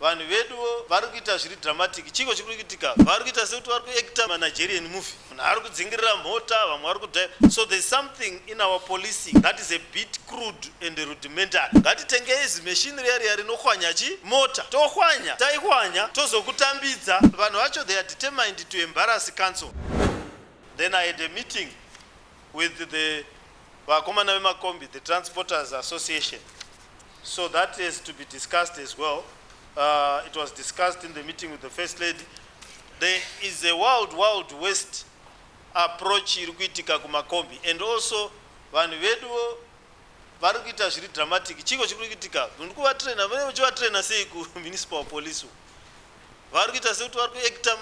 vanhu vedu vari kuita zviri dramatic. Chiko chiri kuitika, vari kuita sekuti vari kuacta manigerian movie. Munhu ari kudzingirira mota, vamwe vari kudrive. So there's something in our policing that is a bit crude and rudimentary. Ngatitengei zimeshini riya rinohwanya mota, tohwanya, taihwanya tozokutambidza. Vanhu vacho they are determined to embarrass council. Then I had a meeting with the Vakomana Vemakombi, the Transporters Association. So that is to be discussed as well. It was discussed in the meeting with the First Lady. There is a wild west approach irikuitika kumakombi, and also vanhu vedu vari kuita zviri dramatic. Chiko chiri kuitika, ndikuvatraina, vane vachivatraina sei municipal police. Vari kuita sekuti vari kuacta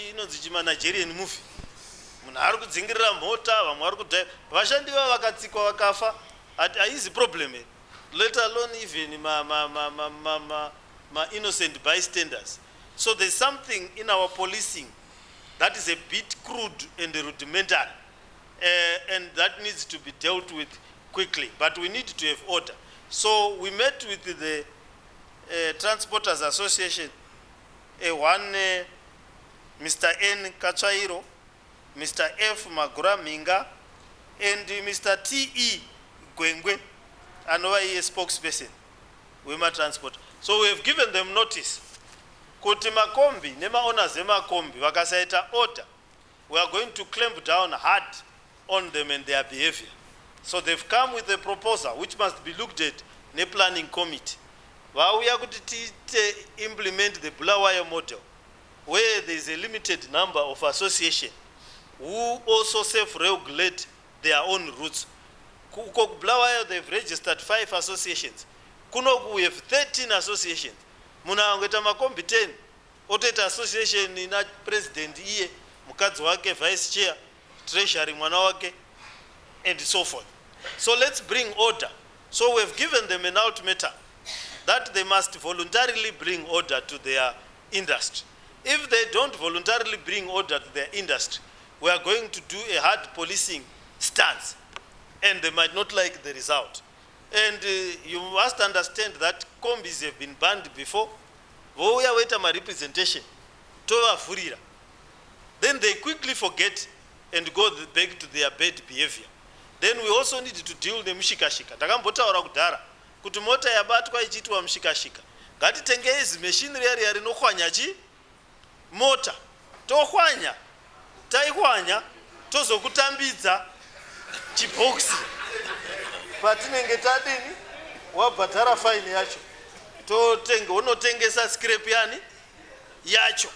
inonzi chimanigerian movie. Munhu ari kudzingirira mota, vamwe vari kudrive. Vashandi vavo vakatsikwa vakafa, haizi problem, let alone even innocent bystanders. So there's something in our policing that is a bit crude and rudimentary, and that needs to be dealt with quickly. But we need to have order. So we met with the Transporters Association, Mr. N. Kachairo, Mr. F. Magura Minga, and Mr. T.E. Gwengwe, another spokesperson, Wema Transport. So we have given them notice. Kuti makombi, nema owners makombi, wakasaita order. We are going to clamp down hard on them and their behavior. So they've come with a proposal which must be looked at in a planning committee. We are going to implement the Bulawayo model, where there is a limited number of associations who also self-regulate their own routes. Kuko Bulawayo, they've registered 5 associations. Kunoku, we have 13 associations. Muna angeta makombi 10. Oteta association ina president iye, mukadzi wake, vice chair, treasury mwana wake, and so forth. So let's bring order. So we have given them an ultimatum that they must voluntarily bring order to their industry. If they don't voluntarily bring order to their industry, we are going to do a hard policing stance, and they might not like the result. And you must understand that combis have been banned before. We are waiting my representation. Then they quickly forget and go back to their bad behavior. Then we also need to deal with the Mushika-shika. Takambotaura kudhara kuti mota yabatwa ichiitwa Mushika-shika. Ngatitengei zimeshini riya rinohwanya mota, tohwanya, taihwanya tozokutambidza chiboxi. Patinenge tadini wabhadhara fine yacho, unotengesa scrap yani yacho.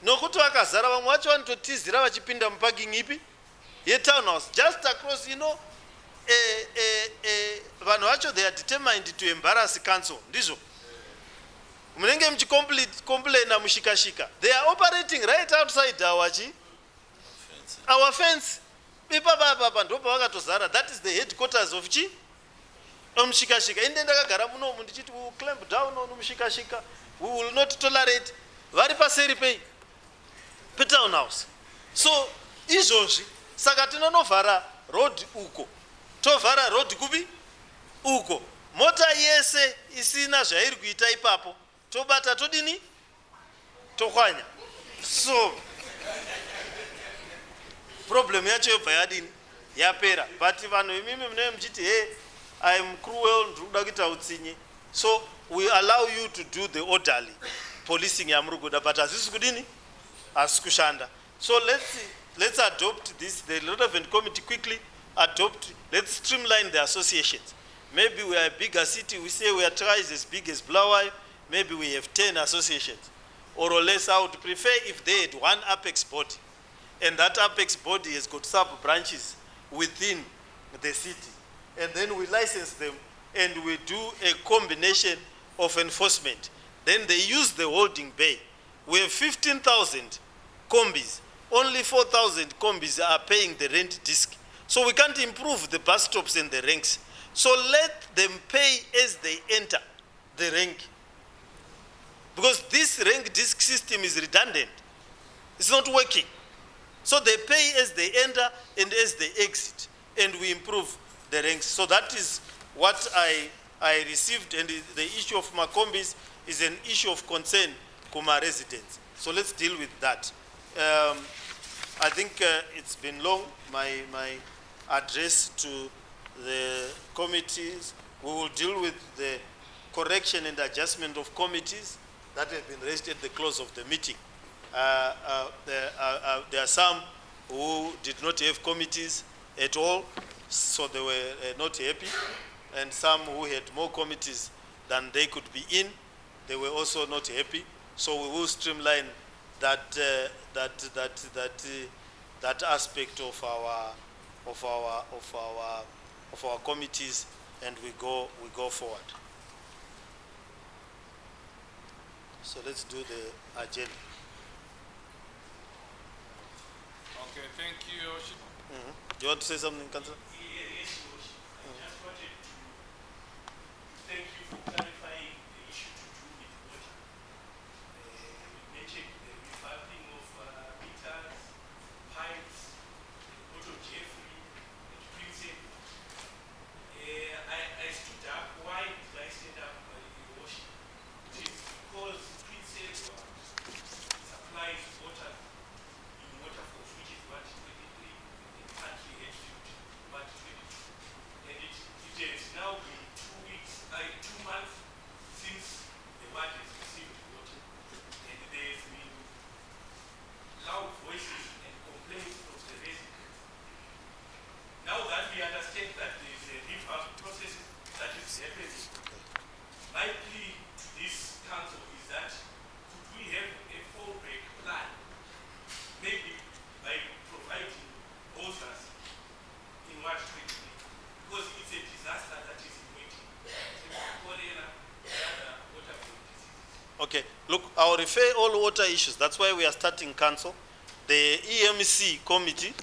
Nokuti vakazara vamwe vacho vanototizira vachipinda muparking ipi yetownhouse just across, vanhu vacho they are determined to embarrass council. Ndizvo munenge muchicomplaina Mushika-shika. They are operating right outside our fence. Ipapa ndopa vakatozara. That is the headquarters of Mushika-shika. Inde ndakagara munomu ndichiti we will clamp down on Mushika-shika. We will not tolerate. Vari paseri townhouse. So izvozvi saka tinonovhara road uko, tovhara road kupi uko, mota yese isina zvairi kuita ipapo tobata todini tohwanya. So problem yacho yobva yadini yapera. But vanhu imimi munenge muchiti hey, I am cruel, ndikuda kuita utsinye. So we allow you to do the orderly policing yamuri kuda, but hazisi kudini, hazisi kushanda. So let's adopt this, the relevant committee quickly adopt. Let's streamline the associations. Maybe we are a bigger city, we say we are twice as big as Bulawayo, maybe we have 10 associations or less. I would prefer if they had one apex body, and that apex body has got sub-branches within the city, and then we license them and we do a combination of enforcement. Then they use the holding bay. We have 15,000 combis. Only 4,000 combis are paying the rent disc. So we can't improve the bus stops and the ranks. So let them pay as they enter the rank. Because this rank disc system is redundant. It's not working. So they pay as they enter and as they exit. And we improve the ranks. So that is what I received. And the issue of Makombis, is an issue of concern Kuma residents. So let's deal with that. I think it's been long, my address to the committees. We will deal with the correction and adjustment of committees that have been raised at the close of the meeting. There are some who did not have committees at all, so they were not happy, and some who had more committees than they could be in, they were also not happy. So we will streamline that that aspect of our committees, and we go forward. So let's do the agenda. Okay, thank you, Your Worship. Do you want to say something, Councillor? Yes, Your Worship. I just wanted to thank you for clarifying the issue to do with water. You mentioned the revamping of meters, pipes, Otto Jeffrey, and Prince. I stood up. Why did I stand up, Your Worship? It is because Prince supplies water in Waterfalls, which is what 23 and partly Hedgefield, what 22. And it has now been 2 weeks, 2 months since the ward has received water. And there has been loud voices and complaints from the residents. Now that we understand that there is a revamp process that is happening, my plea to this council is that could we have a fallback plan, maybe by providing hoses in what quickly, because it's a disaster that is in waiting. Cholera, other waterborne diseases. Okay, look, I'll refer all water issues. That's why we are starting council. The EMC committee,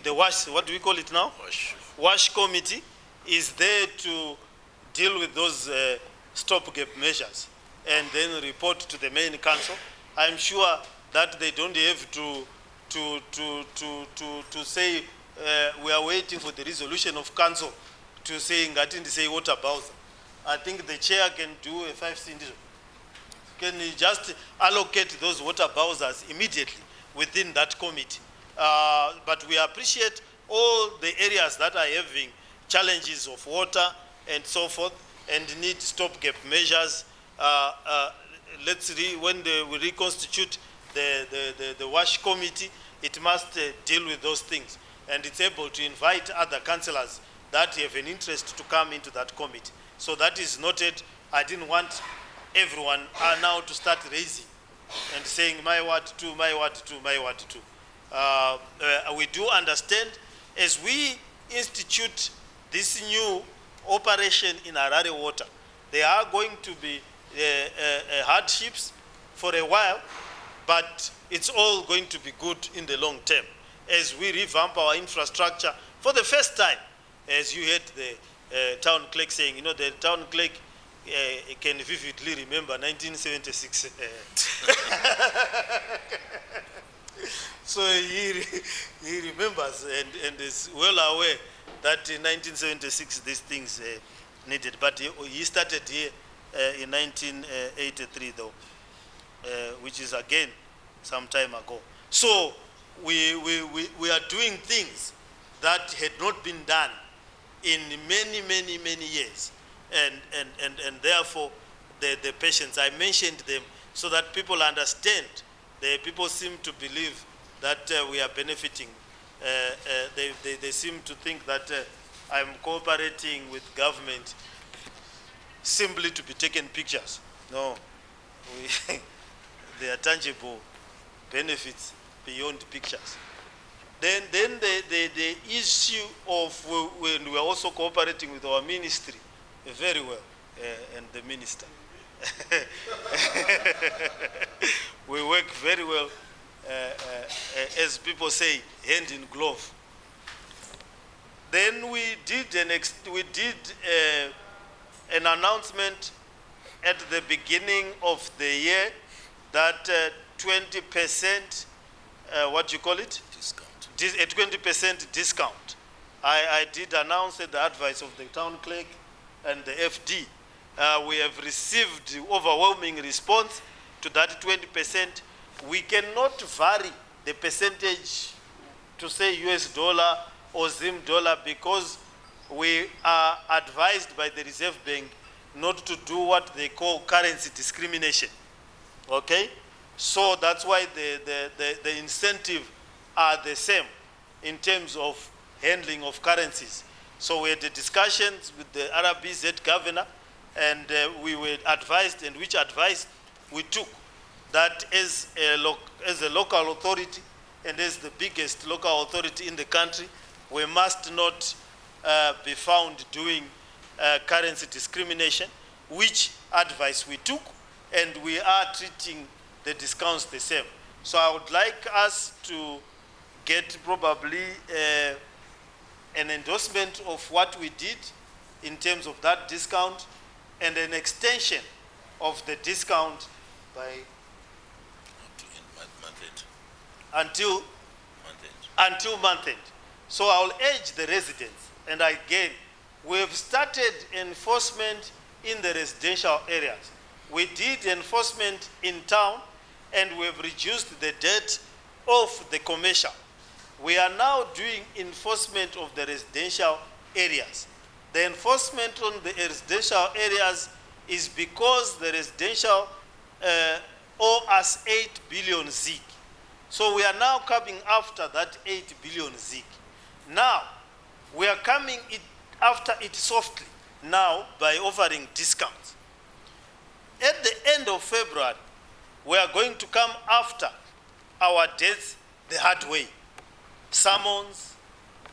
the WASH, what do we call it now? WASH committee is there to deal with those stopgap measures and then report to the main council. I'm sure that they don't have to say we are waiting for the resolution of council to say ngathi say what about. I think the chair can do a 5C. Can you just allocate those water bowsers immediately within that committee? But we appreciate all the areas that are having challenges of water and so forth and need stopgap measures. When we reconstitute the WASH committee, it must deal with those things. And it's able to invite other councillors that have an interest to come into that committee. So that is noted. I didn't want everyone now to start raising and saying my ward too, my ward too, my ward too. We do understand as we institute this new operation in Harare Water, there are going to be hardships for a while, but it's all going to be good in the long term as we revamp our infrastructure for the first time. As you heard the town clerk saying, you know, the town clerk can vividly remember 1976. So he remembers and is well aware that in 1976 these things needed. But he started here in 1983 though, which is again some time ago. So we are doing things that had not been done in many years. And therefore the patients, I mentioned them so that people understand. The people seem to believe that we are benefiting. They seem to think that I'm cooperating with government simply to be taken pictures. No, there are tangible benefits beyond pictures. Then the issue of when we are also cooperating with our ministry very well, and the minister. We work very well, as people say, hand in glove. Then we did an announcement at the beginning of the year that 20%, what you call it? Discount. A 20% discount. I did announce at the advice of the town clerk and the FD We have received overwhelming response to that 20%. We cannot vary the percentage to say US dollar or Zim dollar because we are advised by the Reserve Bank not to do what they call currency discrimination. Okay? So that's why the incentive are the same in terms of handling of currencies. So we had the discussions with the RBZ governor, and we were advised, and which advice we took, that as a local authority and as the biggest local authority in the country, we must not be found doing currency discrimination, which advice we took, and we are treating the discounts the same. So I would like us to get probably an endorsement of what we did in terms of that discount and an extension of the discount by until month end. So I will urge the residents, and again, we have started enforcement in the residential areas. We did enforcement in town, and we have reduced the debt of the commercial. We are now doing enforcement of the residential areas. The enforcement on the residential areas is because the residential owe us 8 billion ZIG. So we are now coming after that 8 billion ZIG. Now, we are coming after it softly now by offering discounts. At the end of February, we are going to come after our debts the hard way. Summons,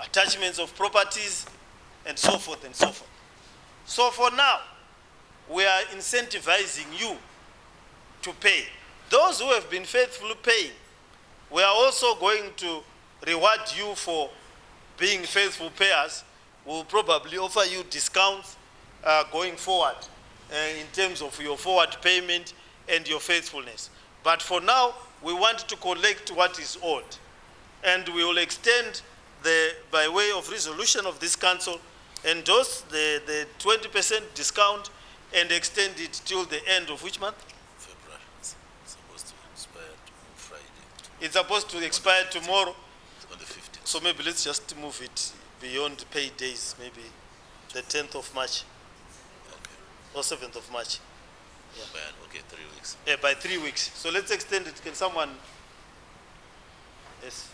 attachments of properties, and so forth and so forth. So for now, we are incentivizing you to pay. Those who have been faithfully paying, we are also going to reward you for being faithful payers. We'll probably offer you discounts going forward in terms of your forward payment and your faithfulness. But for now, we want to collect what is owed. And we will extend, by way of resolution of this council, endorse the 20% discount and extend it till the end of which month? February. It's supposed to expire Friday. It's supposed to expire tomorrow. On the 15th. So maybe let's just move it beyond pay days, maybe the 10th of March. Okay. Or 7th of March. Yeah. Okay, 3 weeks. By 3 weeks. So let's extend it. Can someone? Yes.